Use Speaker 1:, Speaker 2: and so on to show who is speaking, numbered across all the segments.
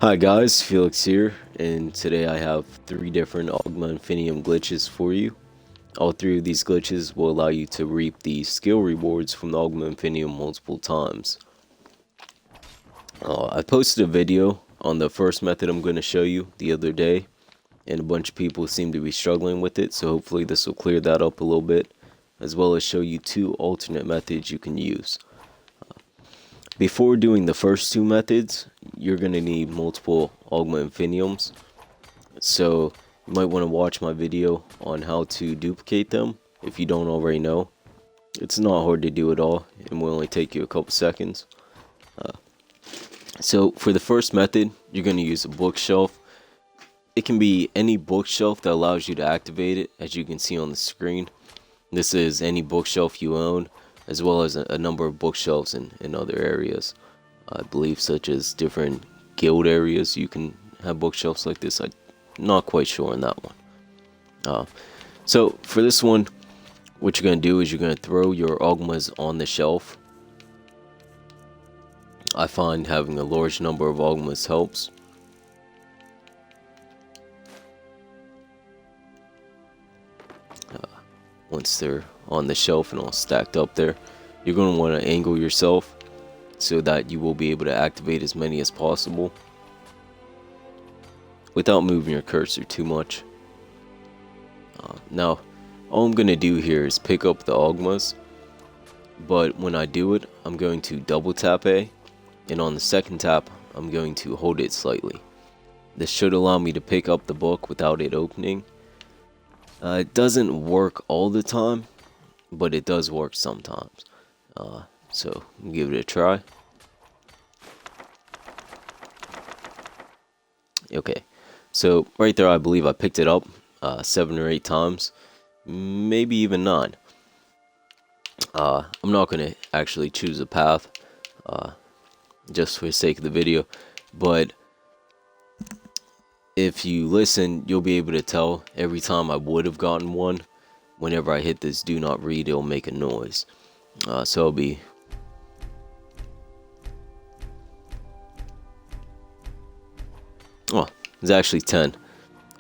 Speaker 1: Hi guys, Felix here, and today I have three different Oghma Infinium glitches for you. All three of these glitches will allow you to reap the skill rewards from the Oghma Infinium multiple times. I posted a video on the first method I'm going to show you the other day, and a bunch of people seem to be struggling with it, so hopefully this will clear that up a little bit, as well as show you two alternate methods you can use. Before doing the first two methods, you're going to need multiple Oghma Infiniums. So you might want to watch my video on how to duplicate them if you don't already know. It's not hard to do at all. It will only take you a couple seconds. So for the first method, you're going to use a bookshelf. It can be any bookshelf that allows you to activate it, as you can see on the screen. This is any bookshelf you own, as well as a number of bookshelves in other areas. I believe such as different guild areas you can have bookshelves like this. I'm not quite sure on that one. So for this one, what you're going to do is you're going to throw your Oghmas on the shelf. I find having a large number of Oghmas helps. Once they're on the shelf and all stacked up there, you're going to want to angle yourself so that you will be able to activate as many as possible without moving your cursor too much. Now, all I'm going to do here is pick up the Oghmas, but when I do it, I'm going to double tap A, and on the second tap, I'm going to hold it slightly. This should allow me to pick up the book without it opening. It doesn't work all the time, but it does work sometimes. So give it a try. Okay, so right there I believe I picked it up 7 or 8 times, maybe even 9. I'm not going to actually choose a path just for the sake of the video, but if you listen, you'll be able to tell every time I would have gotten one. Whenever I hit this do not read, it'll make a noise. So it'll be... Oh, it's actually 10.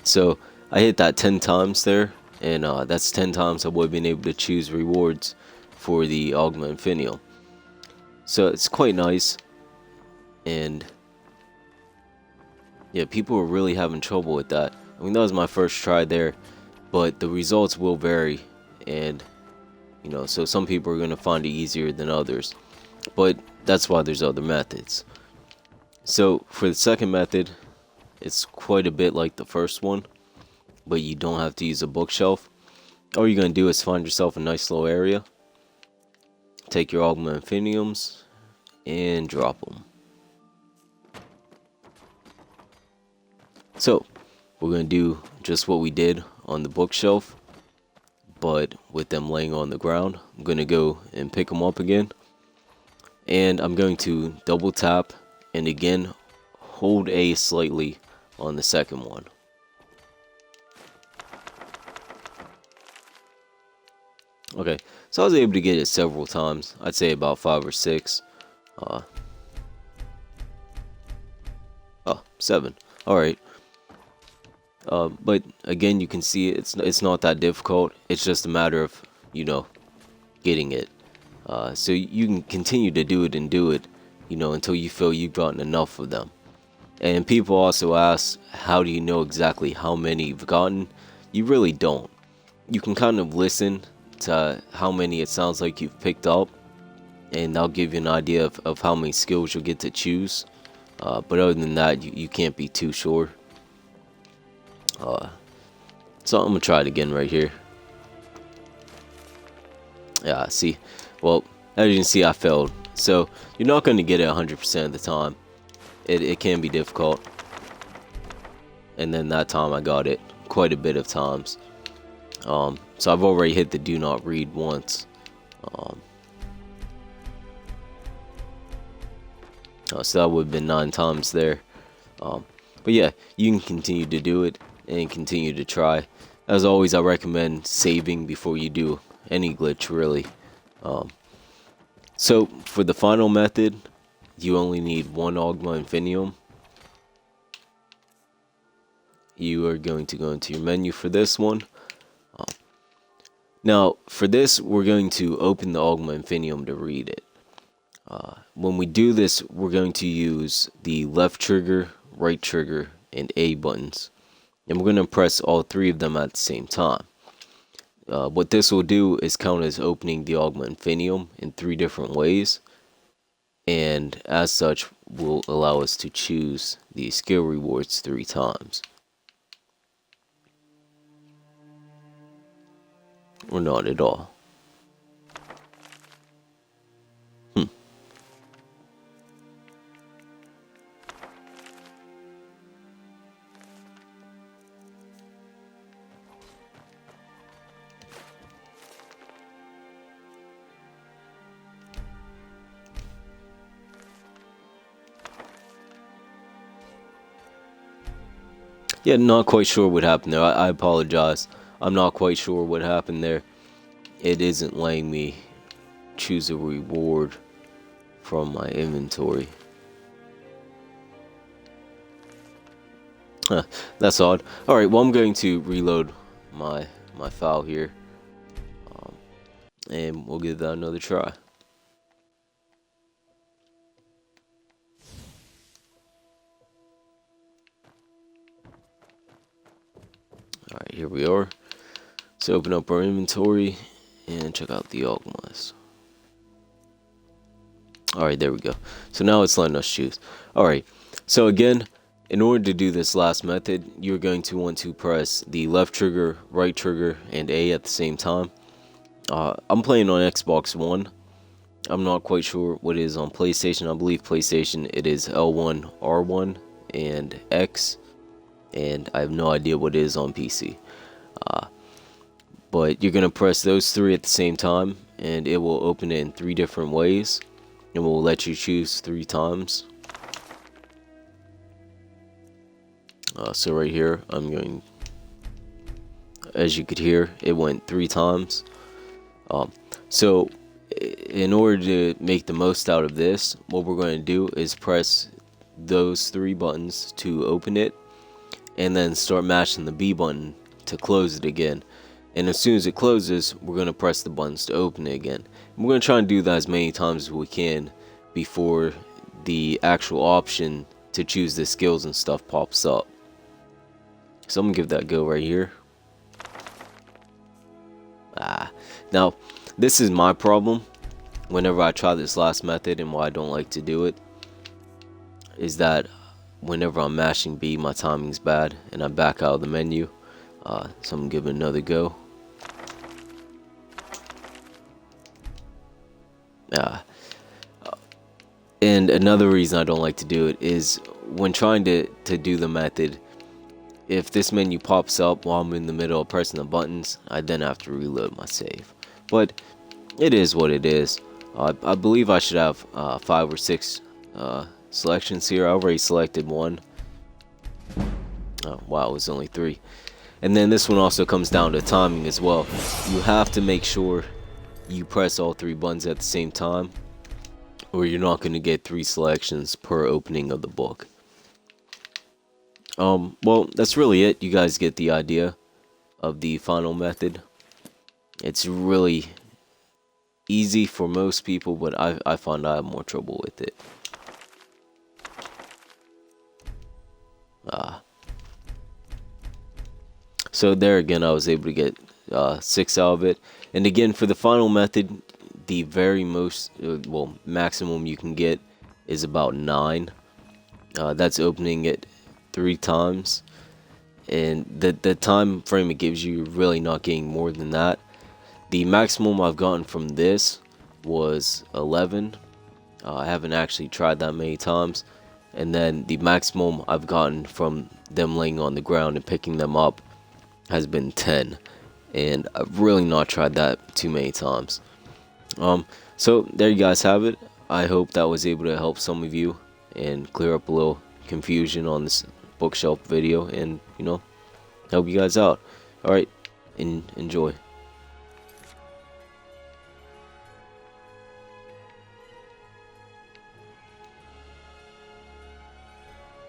Speaker 1: So I hit that 10 times there, and that's 10 times I would have been able to choose rewards for the Oghma Infinium. So it's quite nice, and yeah, people were really having trouble with that. I mean, that was my first try there, but the results will vary, and you know, so some people are going to find it easier than others, but that's why there's other methods. So for the second method, it's quite a bit like the first one, but you don't have to use a bookshelf. All you're going to do is find yourself a nice little area, take your Oghma Infiniums, and drop them. So we're going to do just what we did on the bookshelf, but with them laying on the ground. I'm going to go and pick them up again, and I'm going to double tap and again hold A slightly on the second one. Okay, so I was able to get it several times. I'd say about 5 or 6. 7. Alright. But again, you can see it's not that difficult. It's just a matter of, you know, getting it. So you can continue to do it, you know, until you feel you've gotten enough of them. And people also ask, how do you know exactly how many you've gotten? You really don't. You can kind of listen to how many it sounds like you've picked up, and that'll give you an idea of how many skills you'll get to choose. But other than that, you can't be too sure. So I'm gonna try it again right here. Yeah, see, well, as you can see, I failed. So you're not going to get it 100% of the time. It can be difficult. And then that time I got it quite a bit of times. So I've already hit the do not read once. So that would have been 9 times there. But yeah, you can continue to do it and continue to try. As always, I recommend saving before you do any glitch, really. So for the final method, you only need one Oghma Infinium. you are going to go into your menu for this one. Now, for this, we're going to open the Oghma Infinium to read it. When we do this, we're going to use the left trigger, right trigger, and A buttons. And we're going to press all three of them at the same time. What this will do is count as opening the Oghma Infinium in 3 different ways. And as such, will allow us to choose the skill rewards 3 times. Or not at all. Yeah, not quite sure what happened there. I apologize. I'm not quite sure what happened there. It isn't letting me choose a reward from my inventory. Huh, that's odd. Alright, well, I'm going to reload my file here. And we'll give that another try. Alright, here we are. Let's open up our inventory and check out the Oghmas. Alright, there we go. So now it's letting us choose. Alright, so again, in order to do this last method, you're going to want to press the left trigger, right trigger, and A at the same time. I'm playing on Xbox One. I'm not quite sure what it is on PlayStation. I believe PlayStation, it is L1, R1, and X. And I have no idea what it is on PC. But you're going to press those 3 at the same time, and it will open it in 3 different ways. And will let you choose 3 times. So right here, I'm going, as you could hear, it went 3 times. So in order to make the most out of this, what we're going to do is press those 3 buttons to open it, and then start mashing the B button to close it again. And as soon as it closes, we're going to press the buttons to open it again. And we're going to try and do that as many times as we can before the actual option to choose the skills and stuff pops up. So I'm going to give that a go right here. Now, this is my problem whenever I try this last method, and why I don't like to do it is that whenever I'm mashing B, my timing's bad and I back out of the menu. So I'm going to give it another go. And another reason I don't like to do it is when trying to do the method, if this menu pops up while I'm in the middle of pressing the buttons, I then have to reload my save. But it is what it is. I believe I should have 5 or 6 selections here. I already selected 1. Oh wow, it was only 3. And then this one also comes down to timing as well. You have to make sure you press all 3 buttons at the same time, or you're not going to get 3 selections per opening of the book. Well, that's really it. You guys get the idea of the final method. It's really easy for most people, but I find I have more trouble with it. So there again, I was able to get 6 out of it. And again, for the final method, the very most, well, maximum you can get is about 9. That's opening it 3 times. And the time frame it gives you, you're really not getting more than that. The maximum I've gotten from this was 11. I haven't actually tried that many times. And then the maximum I've gotten from them laying on the ground and picking them up has been 10. And I've really not tried that too many times. So there you guys have it. I hope that was able to help some of you and clear up a little confusion on this bookshelf video, and you know, help you guys out. Alright, enjoy.